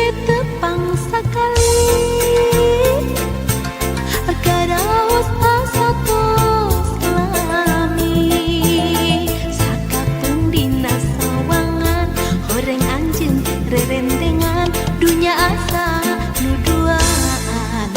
tepang sakali karaos asatos lami sakapung dina sawangan horeng anjeun rerendengan dunya asa nuduaan.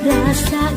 Rasa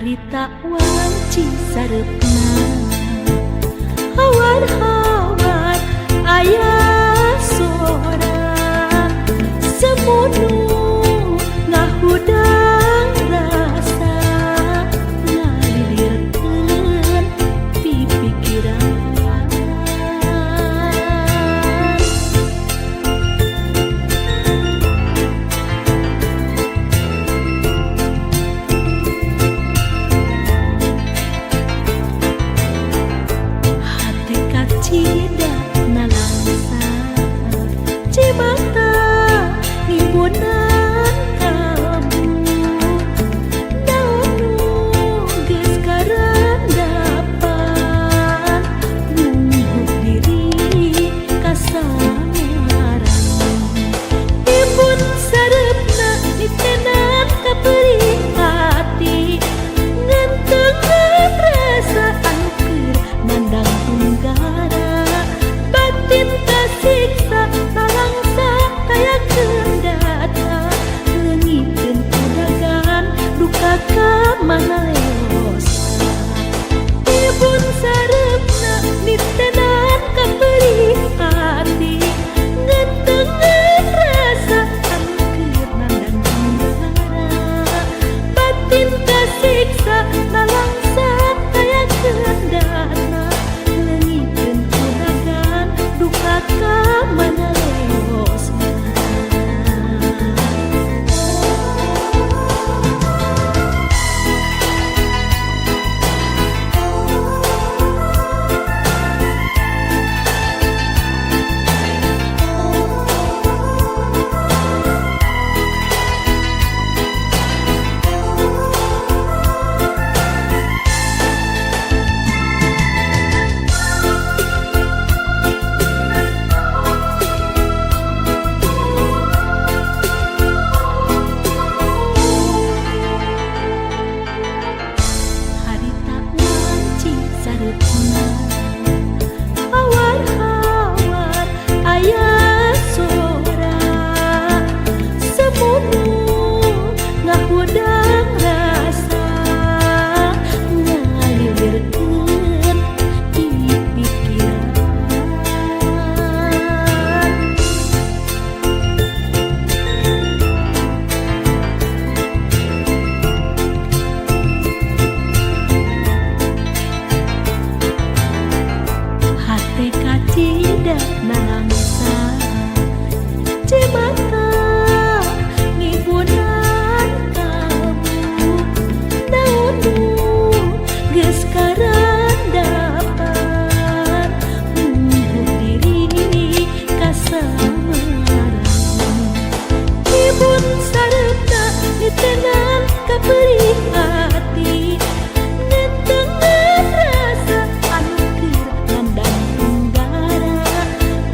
harita wanci sarepna hawar-hawar aya sora semunu ngahudang rasa ngalilirkeun pipikiran hati kacida nalangsa cimata nimbunan kamu naonu geus karandapan nunggu diri kasangaran timbun sarepna nitenan kapeuring hati ngentengan perasaan keur mandang tunggara batin kasiksa talangsa tayakeun data leungiteun kudagan duka ka mana leosna tibun sarepna nitenan kapeuring hati ngentengan perasaan keur mandang tunggara batin kasiksa talangsa tayakeun data leungiteun kudagan duka ka mana leosna harita wanci sarepna hawar-hawar aya sora semunu ngahudang rasa ngalilirkeun pipikiran hate kacida nalangsa cimata ngibunan kamu naonu geus karandapan nunggu diri kasangaran tibun sarepna nitenan kapeuring hati ngentengan perasaan keur mandang tunggara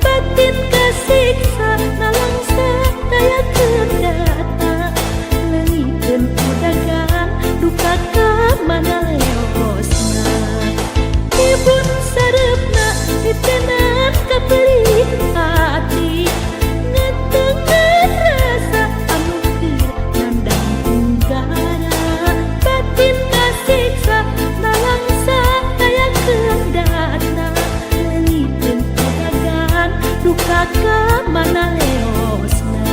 batin kasiksa nalangsa tayakeun data leungiteun kudagan duka ka mana leosna tibun sarepna nitenan kapeuring hati ngentengan perasaan keur mandang tunggara batin kasiksa nalangsa tayakeun data leungiteun kudagan duka ka mana leosna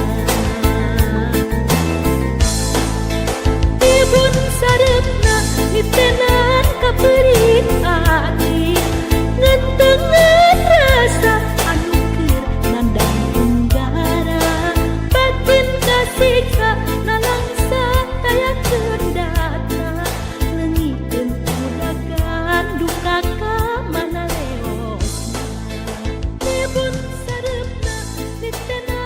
tibun sarepna nitenan kapeuring hati ngentengan perasaan keur mandang tunggara batin kasiksa nalangsa tayakeun data leungiteun kudagan duka ka mana leosna tibun sarepna nitenan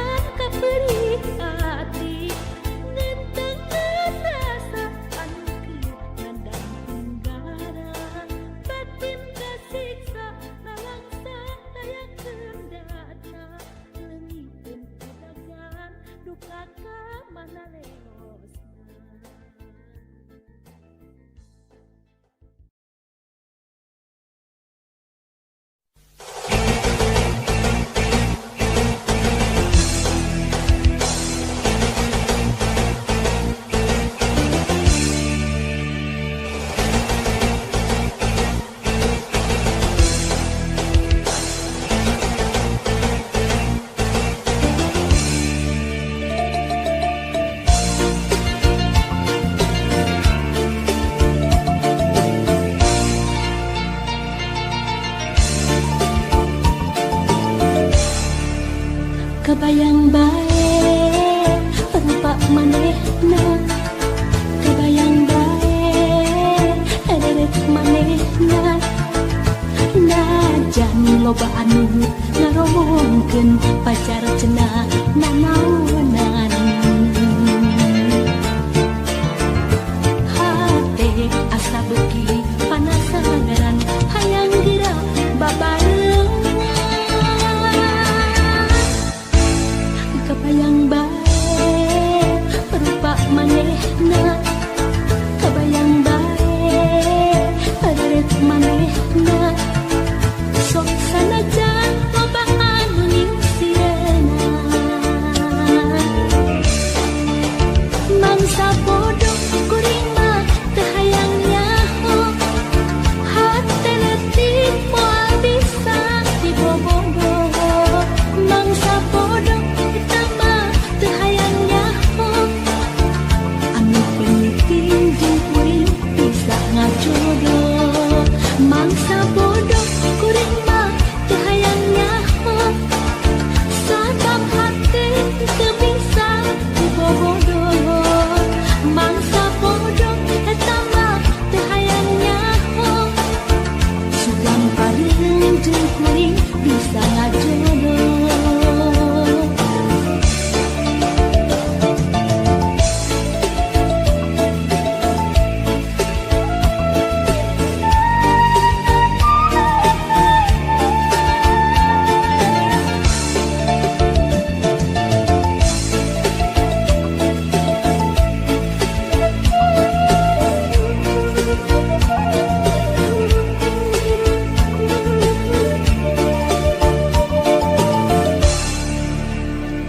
Kebayang bae rupa manehna, kebayang bae edek manehna. Najan loba anu ngaromongkeun pacar cenah nanaonan. Hate asa beuki panasaran hayang geura babareung. Kebayang bae rupa manehna, kebayang bae edek manehna. Sok sanajan loba anu ningsieuna, mangsa bodoh kuring mah teu hayang nyaho. Hate leutik moal bisa dibobogo, mangsa bodoh kita mah teu hayang nyaho. Anu penting jeung kuring bisa ngajodoh, mangsa bodoh kuring mah teu hayang nyaho. Sabab hati teu bisa dibobogoh, mangsa bodoh eta mah teu hayang nyaho. Sugam pareung jeung kuring bisa ngajodoh.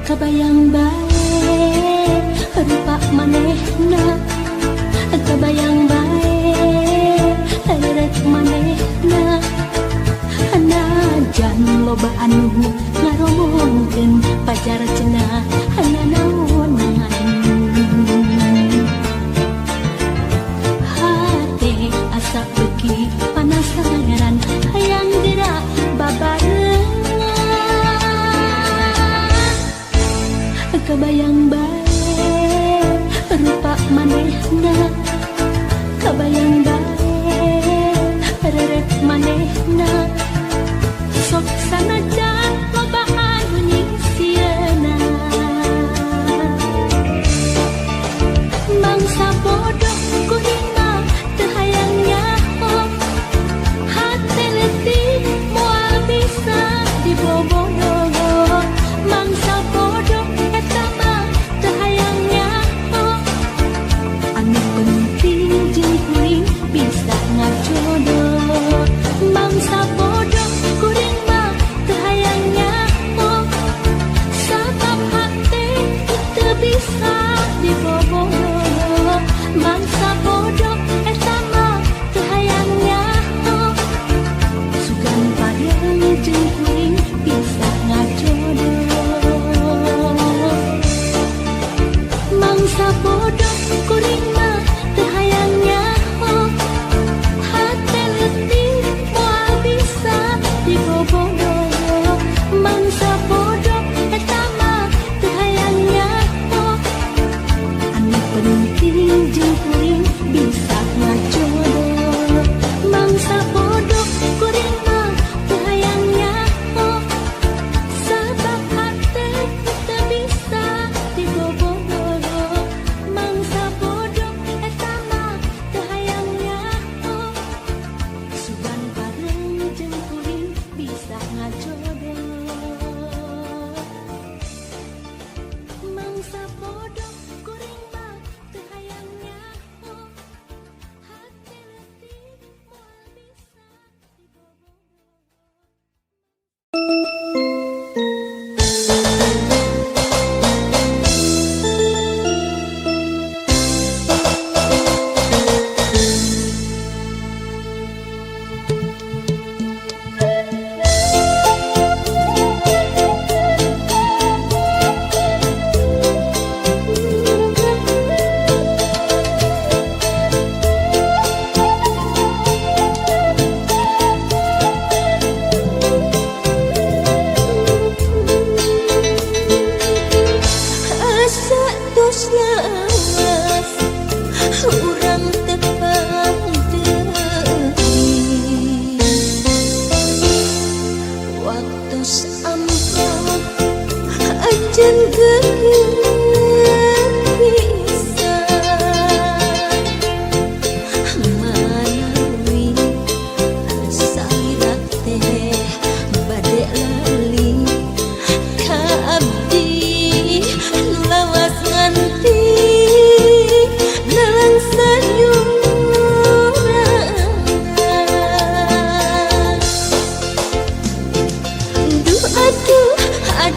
Kebayang bae rupa manehna, kebayang bae edek manehna. Najan loba anu ngaromongkeun pacar cenah nanaonan. Hate asa beuki panasaran hayang geura babareung. Kebayang bae rupa manehna, kebayang bae edek manehna. Sok sanajan loba anu ningsieuna,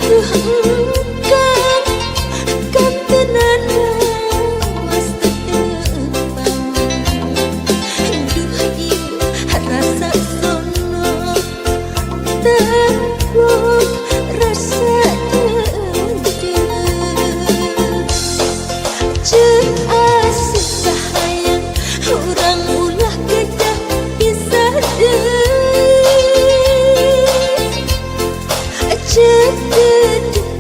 aduh kan kan tenan mas tetepang duh ieu rasa sono tepuk rasa jeung asup kahayang urang ulah kedah bisa jeung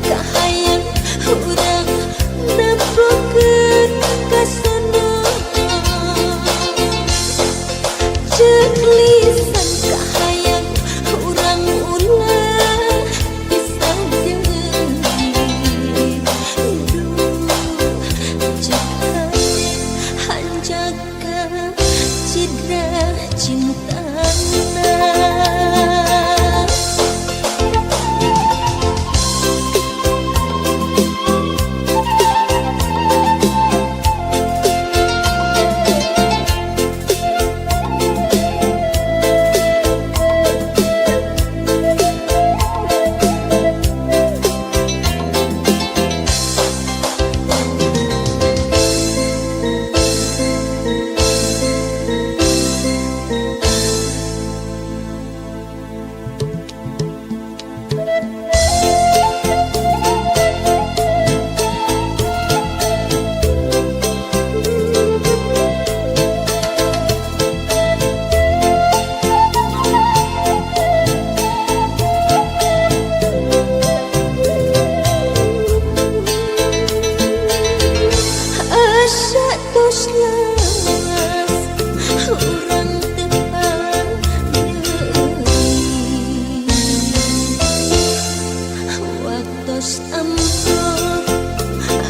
kahayang urang nempokeun ka sono jeung lisan kahayang urang ulah bisa hanjaga cidra cintana.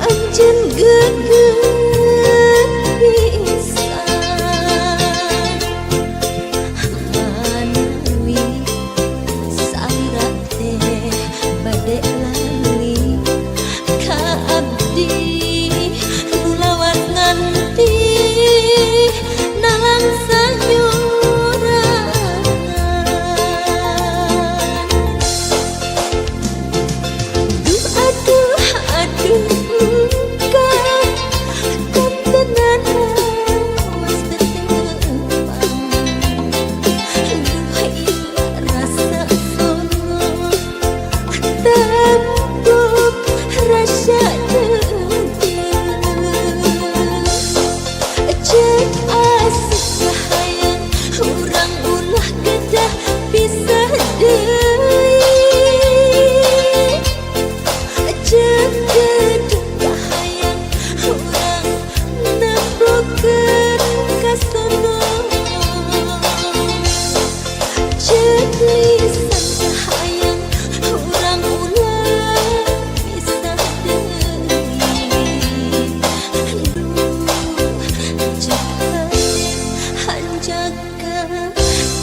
Anjeun geget pisan manawi saira teh bade lali ka abdi nu lawas nganti nalang sayuran duh aduh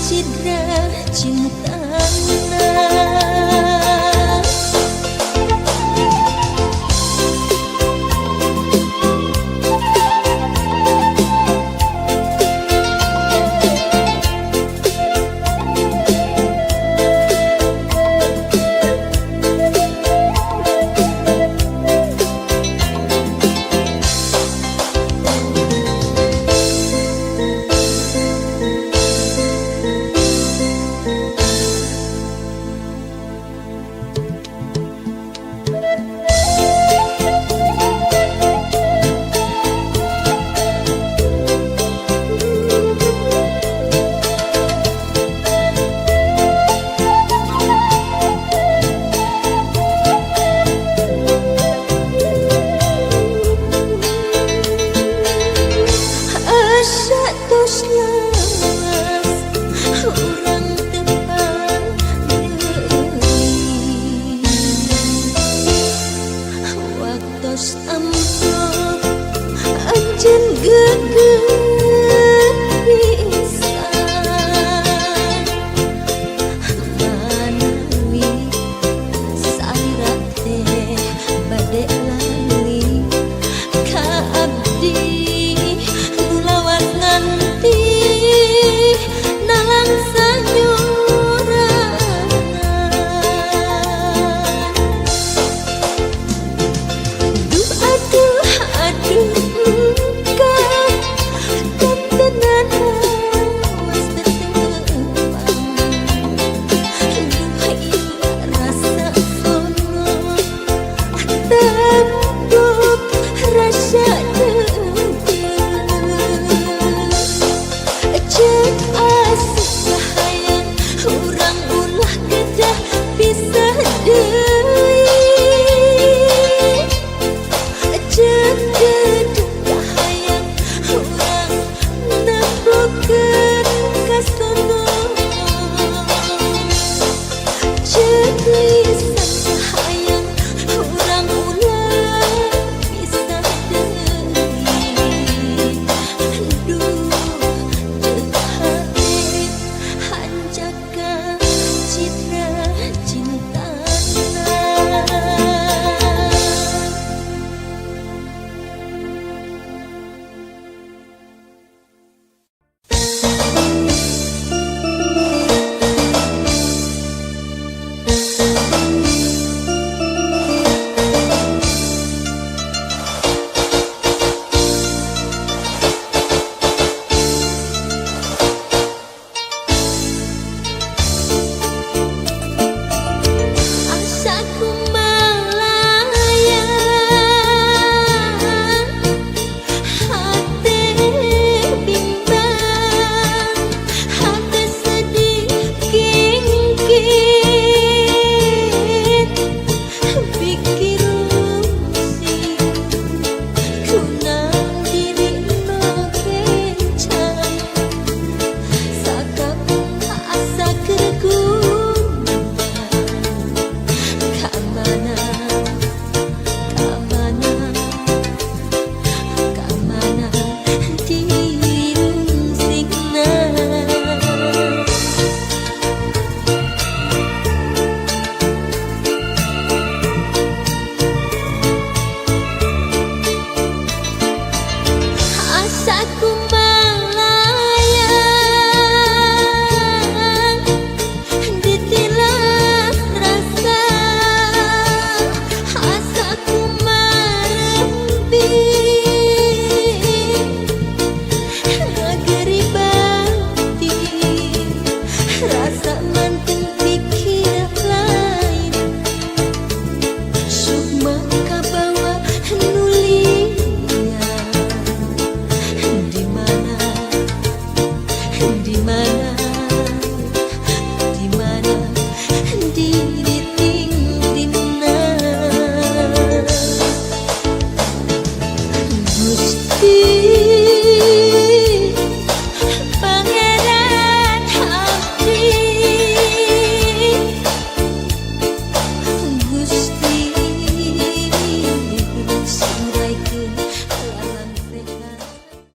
cidra cintana. Anjeun geget